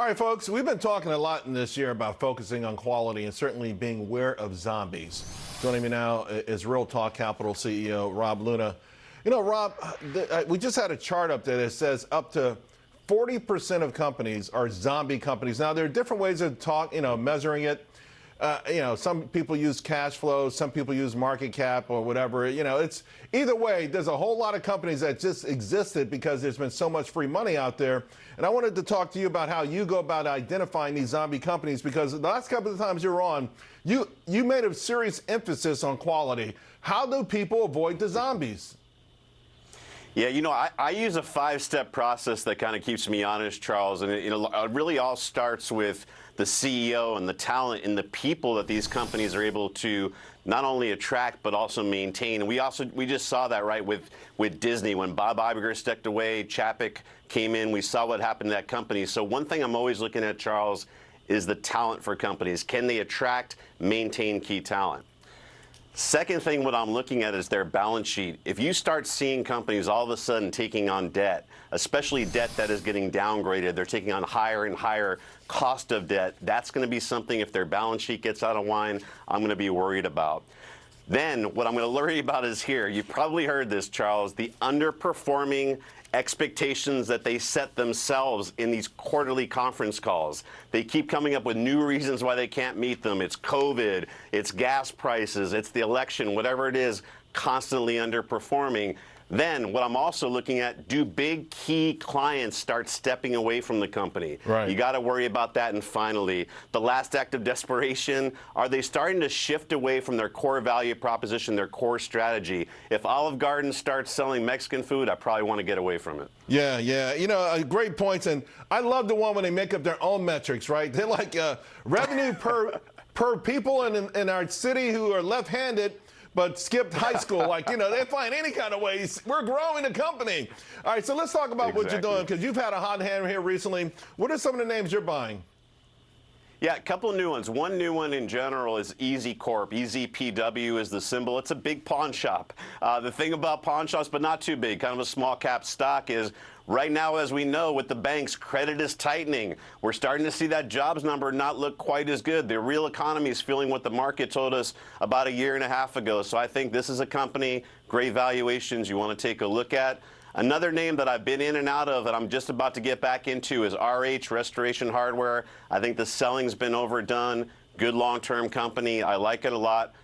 All right, folks, we've been talking a lot in this year about focusing on quality and certainly being aware of zombies. Joining me now is Real Talk Capital CEO Rob Luna. You know, Rob, we just had a chart up there that says up to 40% of companies are zombie companies. Now, there are different ways of measuring it. Some people use cash flow, some people use market cap or whatever. It's either way, there's a whole lot of companies that just existed because there's been so much free money out there. And I wanted to talk to you about how you go about identifying these zombie companies, because the last couple of times you were on, you made a serious emphasis on quality. How do people avoid the zombies? Yeah, I use a 5-step process that kind of keeps me honest, Charles, and it really all starts with the CEO and the talent and the people that these companies are able to not only attract but also maintain. And we just saw that, right, with Disney. When Bob Iger stepped away, Chapek came in, we saw what happened to that company. So one thing I'm always looking at, Charles, is the talent for companies. Can they attract, maintain key talent? Second thing, what I'm looking at is their balance sheet. If you start seeing companies all of a sudden taking on debt, especially debt that is getting downgraded, they're taking on higher and higher cost of debt, that's going to be something, if their balance sheet gets out of line, I'm going to be worried about. Then what I'm going to worry about is here. You've probably heard this, Charles, the underperforming expectations that they set themselves in these quarterly conference calls. They keep coming up with new reasons why they can't meet them. It's COVID, it's gas prices, it's the election, whatever it is, constantly underperforming. Then what I'm also looking at, do big key clients start stepping away from the company? Right. You got to worry about that. And finally, the last act of desperation, are they starting to shift away from their core value proposition, their core strategy? If Olive Garden starts selling Mexican food, I probably want to get away from it. Yeah. Great points. And I love the one when they make up their own metrics, right? They're like revenue per people in our city who are left-handed but skipped high school. They find any kind of ways. We're growing the company. All right, so let's talk about what you're doing, because you've had a hot hand here recently. What are some of the names you're buying? Yeah, a couple of new ones. One new one in general is Easy Corp. EZPW is the symbol. It's a big pawn shop. The thing about pawn shops, but not too big, kind of a small cap stock, is right now, as we know, with the banks, credit is tightening. We're starting to see that jobs number not look quite as good. The real economy is feeling what the market told us about a year and a half ago. So I think this is a company, great valuations you want to take a look at. Another name that I've been in and out of and I'm just about to get back into is RH, Restoration Hardware. I think the selling's been overdone. Good long-term company. I like it a lot.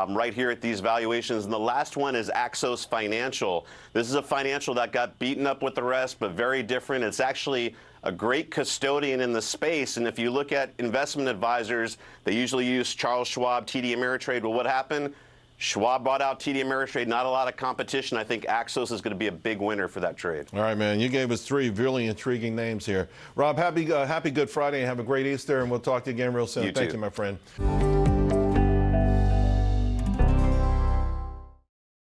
Right here at these valuations. And the last one is Axos Financial. This is a financial that got beaten up with the rest, but very different. It's actually a great custodian in the space. And if you look at investment advisors, they usually use Charles Schwab, TD Ameritrade. Well, what happened? Schwab bought out TD Ameritrade, not a lot of competition. I think Axos is going to be a big winner for that trade. All right, man. You gave us 3 really intriguing names here. Rob, happy Good Friday and have a great Easter, and we'll talk to you again real soon. Thank you, my friend.